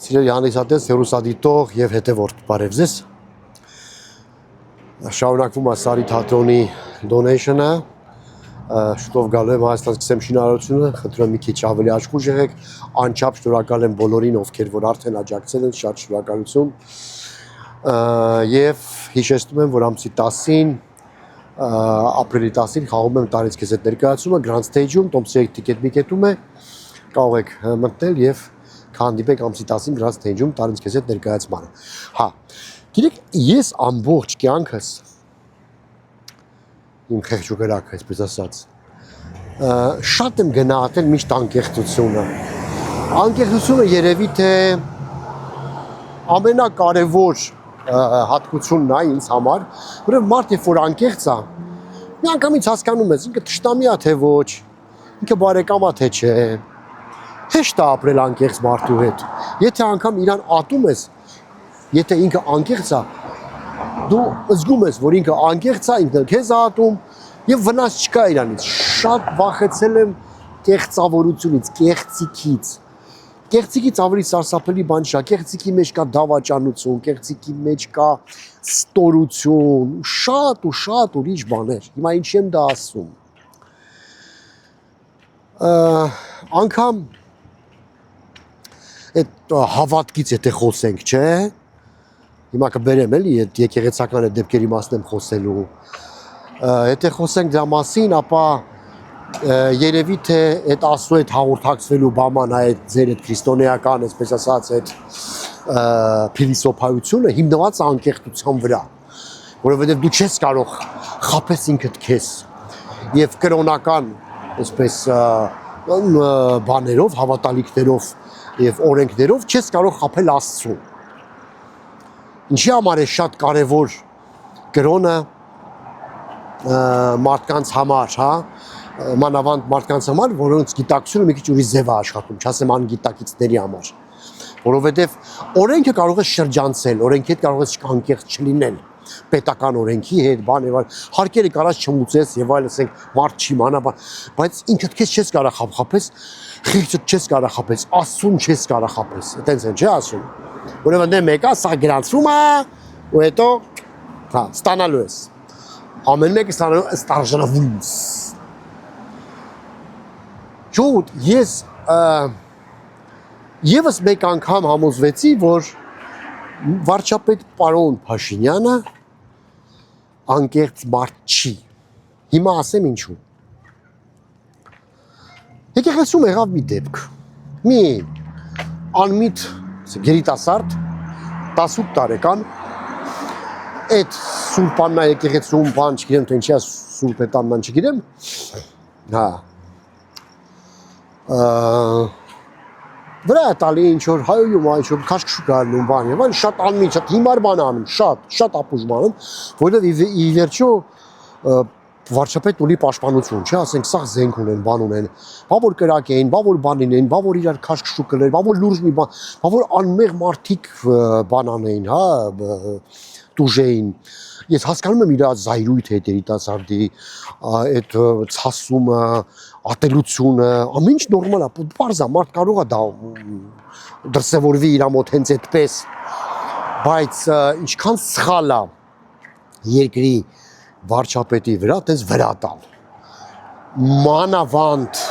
Սիրելի հանդիսատես, հեռուստադիտող եւ հետևորդ, բարև ձեզ։ Շարունակվում է Սարի թատրոնի donation-ը, շուտով գալու եմ Հայաստան սկսեմ շինարարությունը, խնդրում եմ մի քիչ ավելի աշխուժ եղեք, անչափ շնորհակալ եմ բոլորին, ովքեր որ արդեն աջակցել են, շատ շնորհակալություն։ Եվ հիշեցնում եմ, որ ամսի 10-ին, ապրիլի 10-ին խաղում եմ Տարից քեզ հետ ներկայացումը Grand Stage-ում, Տոմսի տիկետ միկետում է, կարող եք մտնել եւ քանդիպեք ամսի 10-ին Grand Stage-ում Տարից քեզ հետ ներկայացմանը։ Հա, գիտեք, ես ամբողջ կյանքս իմ խեղճուկերակը, այսպես ասած, շատ եմ գնահատել միշտ անկեղծությունը։ Անկեղծությունը երևի թե ամենակարևոր հատկությունն է ինձ համար, որովհետև մարդ երբ որ անկեղծ է, միանգամից հասկանում ես, ինքը թշնամի է թե ոչ, ինքը բարեկամ է թե չէ, հեշտ է ապրել անկեղծ մարդու հետ։ Եթե անգամ իրան ատում ես, եթե ինքը անկեղծ է, դու զգում ես, որ ինքը անկեղծ է, ինքը քեզ է ատում եւ վնաս չկա իրանից։ Շատ վախեցել եմ կեղծավորությունից, կեղծիքից։ Կեղծիքից ավելի սարսափելի բան չկա, կեղծիքի մեջ կա դավաճանություն, կեղծիքի մեջ կա ստորություն, շատ ու շատ ուրիշ բաներ։ Հիմա ինչի եմ դա ասում։ Անգամ այդ հավատքից եթե խոսենք, չէ՞։ Հիմա կբերեմ էլի այդ եկեղեցական այդ դեպքերի մասն եմ խոսելու։ Եթե խոսենք դրա մասին, ապա երևի թե այդ Աստծո հետ հաղորդակցվելու բաման այդ ձեր այդ քրիստոնեական, այսպես ասած, այդ փիլիսոփայությունը հիմնված է անկեղծության վրա, որովհետև դու չես կարող խաբես ինքդ քեզ եւ կրոնական, այսպես բաներով, հավատալիքներով եւ օրենքներով չես կարող խաբել Աստծուն։ Ինչի համար է շատ կարևոր կրոնը մարդկանց համար, հա, մանավանդ մարդկանց համար, որոնց գիտակցությունը մի քիչ ուրիշ ձև է աշխատում, չասեմ անգիտակիցների համար, որովհետև օրենքը կարող է շրջանցել, օրենքի հետ կարող է անկեղծ չլինել, պետական օրենքի հետ, բան եւ այլ, հարկերը կարած չմուծես եւ այլ, ասենք, մարդ չի մանա, բայց ինքդ քեզ չես կարող խաբես, խիղճդ չես կարող խաբես, Աստծուն չես կարող խաբես, այտենց են, չէ՞ ասում, որովհետև դե մեկը սա գրանցվում է, ու հետո հա, ստանալու ես, ամեն մեկը ստանալու է ստարժանավունց։ Ճուտ, ես եւս մեկ անգամ համոզվեցի, որ վարչապետ պարոն Փաշինյանը անկեղծ մարդ չի։ Հիմա ասեմ ինչու։ Եկեղեցում եղավ մի դեպք։ Մի անմիտ գերիտասարդ 18 տարեկան այդ սուրբաննա եկեղեցում բան չգիտեմ թե ինչի է սուրբ է տաննան չգիտեմ։ Հա վրա տալի ինչ որ հայում ինչ որ քաշքշուկ անում բան եւ այլ շատ անմիջ շատ հիմար բան անում շատ ապուժ բանում որովհետեւ ի վերջո վարչապետ ունի պաշտպանություն չէ ասենք սա զենք ունեն բան ունեն բա որ կրակ էին բա որ բան լինեն բա որ իրար քաշքշուկ կներ բա որ լուրջ մի բան բա որ անմեղ մարդիկ բան անեին հա դուժեին ես հասկանում եմ իր զայրույթը երիտասարդի այդ ցասումը ատելությունը ամեն ինչ նորմալ է բարձ է մարդ կարող է դա դրսևորվի իր մոտ հենց այդպես բայց ինչքան սխալ է երկրի վարչապետի վրա տես վրա տալ մանավանդ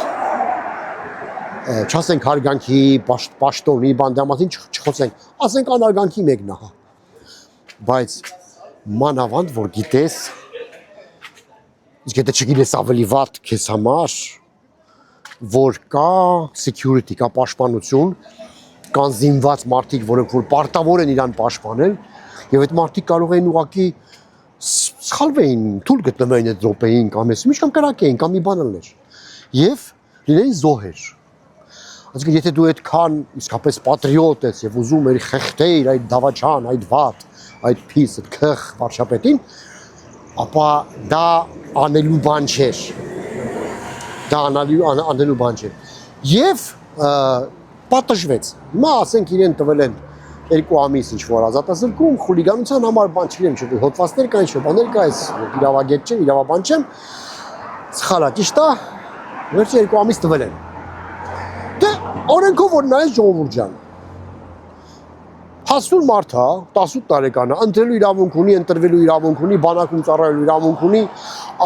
չասենք հարգանքի պաշտոնի բան դրա մասին չխոսենք ասենք անարգանքի մեկն է բայց մանավանդ որ գիտես իսկ եթե չգիտես ավելի վատ քեզ համար որ կա security կա պաշտպանություն կան զինված մարդիկ որոնք որ պարտավոր են իրան պաշտպանել եւ այդ մարդիկ կարող են ուղղակի սխալվեին թույլ գտնվեին այդ րոպեին կամ էս ինչ կամ կրակ էին կամ մի բան աներ եւ լինեին զոհեր այսինքն եթե դու այդքան իսկապես պատրիոտ ես եւ ուզում ես խեղդեիր այդ դավաճան այդ վատ այդ փիս այդ քխ վարչապետին ապա դա անելու բան չէր դա անելու բան չէր եւ պատժվեց հիմա ասենք իրեն տվել են 2 ամիս ինչ որ ազատազրկում խուլիգանության համար բան չգիտեմ չէ հոդվածներ կան ինչ բաներ կա այս իրավագետ չեմ իրավաբան չեմ սխալ է ճիշտ է վերջի 2 ամիս տվել են դե օրենքով որ նայես ժողովուրդ ջան Հասուն մարդ է, 18 տարեկան է, ընտրելու իրավունք ունի, ընտրվելու իրավունք ունի, բանակում ծառայելու իրավունք ունի,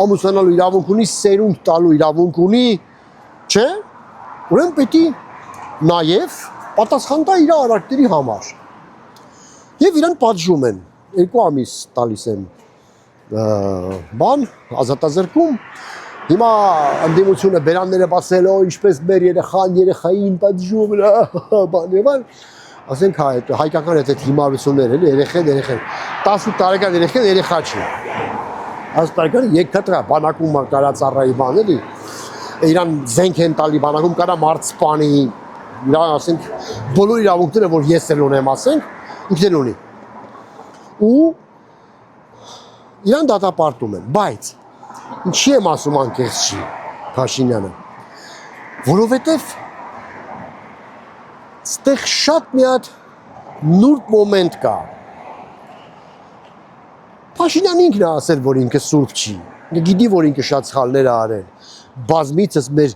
ամուսնանալու իրավունք ունի, սերունդ տալու իրավունք ունի, չէ՞։ Ուրեմն պետք է նաև պատասխան տա իր արարքների համար։ Եվ իրան պատժում են, 2 ամիս տալիս են բան, ազատազրկում, հիմա ընդդիմությունը բերանները բացել, ինչպես մեր երեխային պատժում, բան եւ այլ, ասենք հայկական այդ հիմարություններ էլի, երեխեն, 18 տարեկան երեխա չի, 10 տարեկան երկաթղա, բանակում կարա ծառայի բան էլի, իրան զենք են տալի, բանակում կարա մարդ սպանի, իրան ասենք բոլոր իրավունքները, որ ես էլ ունեմ, ասենք, ինքն ունի։ Ու իրան դատապարտում են, բայց ինչի եմ ասում անկեղծ չի Փաշինյանը, որովհետև ստեղ շատ մի հատ նուրբ մոմենտ կա։ Փաշինյանն ինքն է ասել, որ ինքը սուրբ չի, գիտի, որ ինքը շատ սխալներ է արել, բազմիցս մեր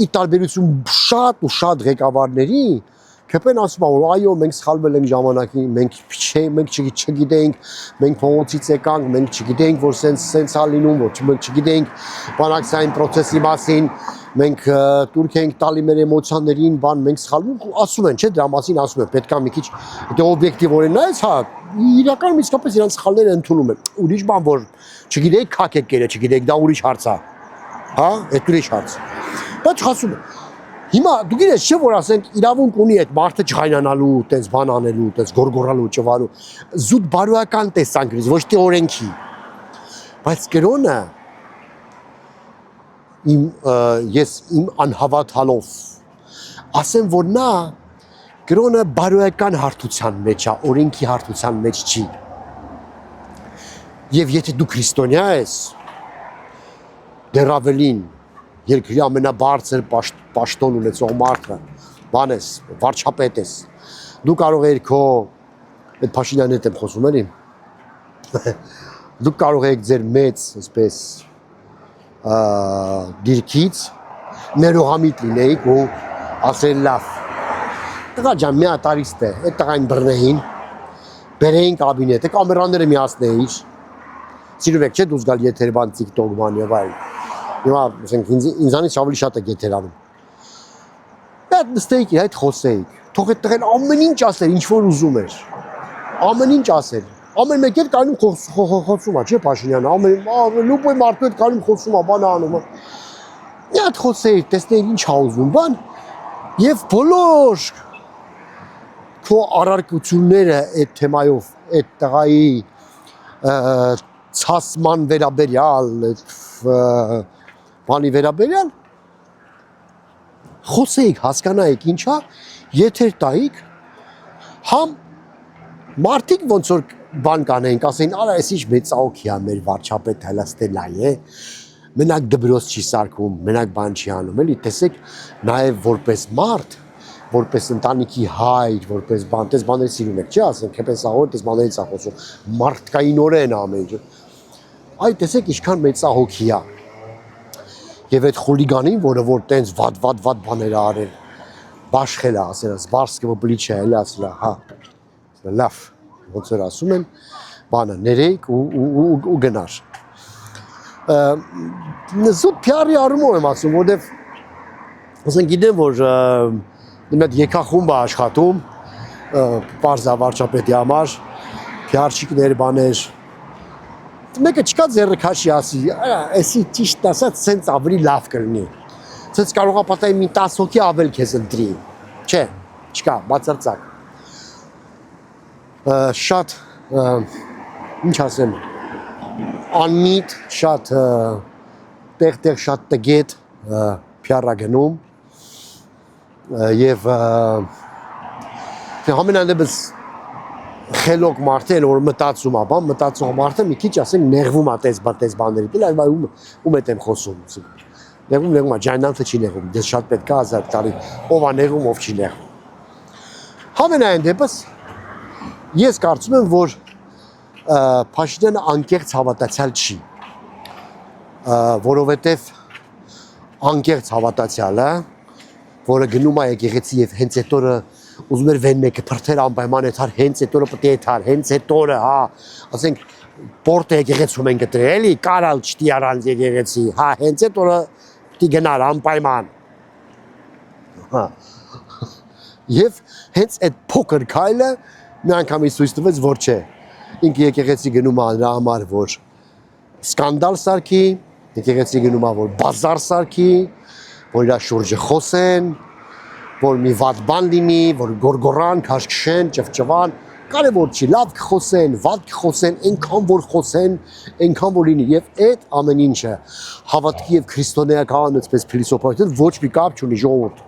ի տարբերություն շատ ու շատ ղեկավարների Քեփեն ասում որ այո մենք սխալվել ենք ժամանակին, մենք չգիտենք, մենք փողոցից եկանք, մենք չգիտենք, որ սենց է լինում, որ մենք չգիտենք բանակցային process-ի մասին, մենք տուրք ենք տալի մեր էմոցիաներին, բան մենք սխալվում, ասում են, չէ, դրա մասին ասում են, պետք է մի քիչ դե օբյեկտիվորեն նայես, հա, իրականում իսկապես իրանց սխալները ընդունում են։ Ուրիշ բան, որ չգիտեք, քակ եք կերել, չգիտեք, դա ուրիշ հարց է։ Հա, այդ ուրիշ հարց։ Բայց ասում են Հիմա դու գիտես չէ որ ասենք իրավունք ունի այդ մարդը չխայնանալու, տես բան անելու, տես գորգորալու, ճվալու, զուտ բարոյական տեսանկյունից, ոչ թե օրենքի։ Բայց կրոնը ես իմ անհավատալով ասեմ որ նա կրոնը բարոյական հարթության մեջ է, օրենքի հարթության մեջ չի։ Եվ եթե դու քրիստոնյա ես, դեռ ավելին երկրի ամենաբարձր պաշտոն ունեցող մարդը, բան ես, վարչապետ ես, դու կարող ես քո այդ Փաշինյանն հետ եմ խոսում էլի, դուք կարող եք ձեր մեծ, այսպես, դիրքից ներողամիտ լինեիք ու ասել լավ, տղա ջան մի հատ արիստ է, այդ տղային բռնեին, բերեին կաբինետը, կամերաները միացնեիր, սիրում եք չէ դուս գալ եթեր բան TikTok բան եւ այլ Հիմա ինձանից ավելի շատ է եթերանում։ Այդ նստեիք, այդ խոսեիք, թող այդ տղեն ամեն ինչ ասեր, ինչ որ ուզում էր։ Ամեն ինչ ասեր։ Ամեն մեկ էլ կայնում խոսում է, չէ Փաշինյանը, ամեն լուպոյ մարդու հետ կայնում խոսում է, բան անում է։ Մի հատ խոսեիք, տեսնեիք ինչ ա ուզում, բան։ Եվ բոլոր քո առարկությունները այդ թեմայով, այդ տղայի ցասման վերաբերյալ, բանի վերաբերյալ խոսեիք, հասկանայիք ինչա, եթեր տայիք, համ մարդիկ ոնց որ բան կանեինք, ասեին, արա ես ինչ մեծահոգի է մեր վարչապետ հելաստելայ է, մենակ դբրոց չի սարքում, մենակ բան չի անում, էլի տեսեք նաև որպես մարդ, որպես ընտանիքի հայր, որպես բան, տես բաներ սիրում եք, չէ, ասենք, քեպես ահոր, տես բաներից է խոսում, մարդկայինորեն ամեն ինչ։ Այ տեսեք ինչքան մեծահոգի է։ Եվ այդ խուլիգանին, որ տենց վատ բաներ արել, բաշխել է, ասել, զբարսկը բլիչ է, էլի ասել, հա, լավ, ոնց որ ասում են, բանը ներեիք ու գնար։ Զուտ PR-ի առումով եմ ասում, որտեվ ասենք գիտեմ, որ մի եկախումբ է աշխատում, պարզա վարչապետի համար, PR-չիկներ, բաներ, մեկը չկա ձեռը քաշի ասի, էսի ճիշտ ասած սենց ավելի լավ կլինի, սենց կարող է պատահի մի 10 հոգի ավել քեզ ընտրի, չէ, չկա, բացարձակ, շատ, ինչ ասեմ, անմիտ, շատ տեղ շատ տգետ PR-ա գնում և համենայնդեպս խելոք մարդը էլ որ մտածում է, բան մտածող մարդը մի քիչ ասենք նեղվում է տես բաների, դե ում հետ եմ խոսում, նեղվում է, ջայնանքը չի նեղվում, դες շատ պետք է ազատ տարի, ով է նեղվում, ով չի նեղվում։ Համենայնդեպս ես կարծում եմ, որ Փաշինյանը անկեղծ հավատացյալ չի, որովհետև անկեղծ հավատացյալը, որը գնում է եկեղեցի և հենց այդ օրը ուզում էր վեն մեկը փրթեր անպայման էթար հենց այդ օրը պետք է էթար հենց այդ օրը հա ասենք պորտը եկեղեցում են գտել էլի կարալ չտի առանց եկեղեցի հա հենց այդ օրը պիտի գնար անպայման հա եւ հենց այդ փոքր քայլը մի անգամ ցույց տվեց որ չէ ինքը եկեղեցի գնում է նրա համար որ սկանդալ սարքի եկեղեցի գնում է որ բազար սարքի որ իր շուրջը խոսեն որ մի վատ բան լինի, որ գորգորան, քաշքշեն, ճվճվան, կարևոր չի, լավ կխոսեն, վատ կխոսեն, այնքան որ խոսեն, այնքան որ լինի եւ այդ ամեն ինչը հավատքի եւ քրիստոնեական այդպես փիլիսոփայություն ոչ մի կապ չունի ժողովուրդ։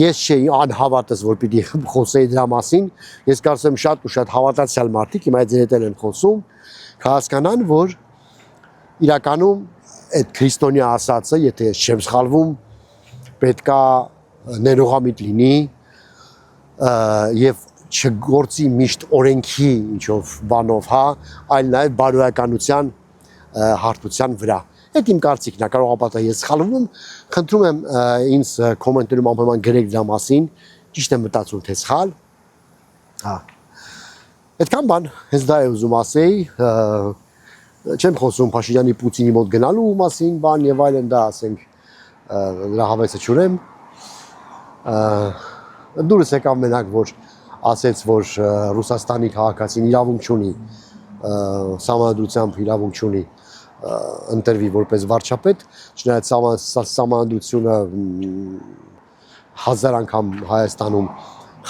Ես չէի անհավատս որ պիտի խոսեի դրա մասին, ես կարծեմ շատ ու շատ հավատացյալ մարդիկ հիմա այդ ձեր հետ եմ խոսում, կհասկանան որ իրականում այդ քրիստոնյա ասածը, եթե ես չեմ սխալվում, պետքա ներողամիտ լինի եւ չգործի միշտ օրենքի ինչով բանով, հա, այլ նաեւ բարոյականության հարթության վրա։ Այդ իմ կարծիքն է, կարող ապատա ես սխալվում, խնդրում եմ ինձ կոմենտներում անպայման գրեք դրա մասին, ճիշտ եմ մտածում թե սխալ։ Հա։ Այդքան բան, հենց դա է ուզում ասեի, չեմ խոսում Փաշինյանի Պուտինի մոտ գնալու մասին, բան եւ այլն, դա ասենք նրա հավեսը չուրեմ։ Դուրս եկավ մենակ որ ասեց որ Ռուսաստանի քաղաքացին իրավունք չունի սահմանադրությամբ իրավունք չունի ընտրվի որպես վարչապետ չնայած սահմանադրությունը 1000 անգամ Հայաստանում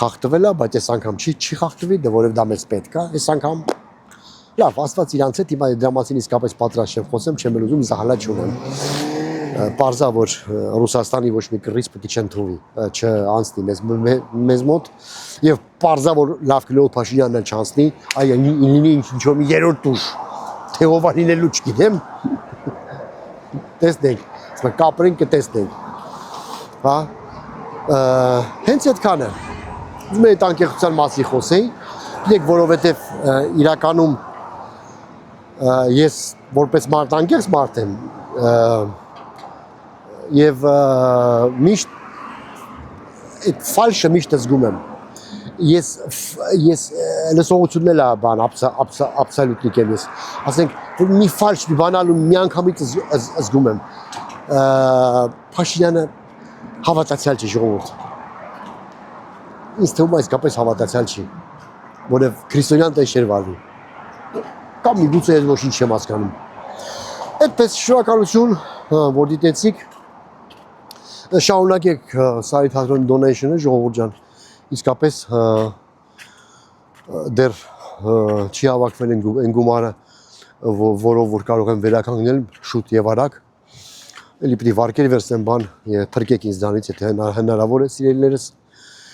խախտվել է բայց այս անգամ չի խախտվի դե որև դա մեզ պետք է այս անգամ լավ աստված իրանց հետ հիմա դրա մասին իսկապես պատրաստ չեմ խոսեմ չեմ ուզում զահալա չունեմ Պարզա որ Ռուսաստանի ոչ մի կռիվ պետք է չընդունվի, չանցնի մեզ մոտ եւ պարզա որ լավ կլոր Փաշինյանն էլ չանցնի, այ լինի ինչ-որ մի երրորդ ուժ, թե ով է լինելու չգիտեմ։ Տեսնենք, ասում կապրենք կտեսնենք։ Հա։ Հենց այդքանը։ Ուզում եմ այդ անկեղծության մասին խոսեի, գիտեք, որովհետեւ իրականում ես որպես մարդ անկեղծ մարդ եմ Եվ միշտ այդ ֆալշը միշտ զգում եմ ես լսողությունն էլ է բան աբսոլյուտլիկ եմ ես ասենք որ մի ֆալշ մի բանալու մի անգամից զգում եմ Փաշինյանը հավատացյալ չի ժողովուրդ ինձ թվում է իսկապես հավատացյալ չի որև քրիստոնյան տես չէր վարվի կամ միգուցե ես ոչ ինչ չեմ հասկանում այդպես շնորհակալություն որ դիտեցիք Շարունակեք Սարի թատրոնի donation-ը ժողովուրդ ջան իսկապես դեռ չի հավաքվել են գումարը որով որ կարող եմ վերականգնել շուտ եւ արագ էլի պիտի վարկեր վերցնեմ բան թրկեք ինձ դրանից եթե հնարավոր է սիրելիներս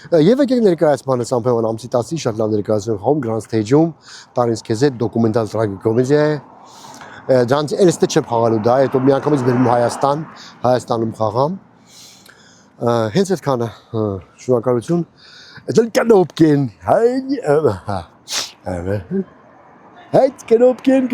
եւ եկեք ներկայացմանս անպայման ամսի 10-ի շատ լավ ներկայացում Home Grand Stage-ում տարինս քեզ է դոկումենտալ տրագիկոմեդիա է Ջանց էստե չեմ խաղալու դա հետո միանգամից բերում Հայաստանում խաղամ Հենց այդքանը շնորհակալություն Այդել կնոպկեն հայ կնոպկեն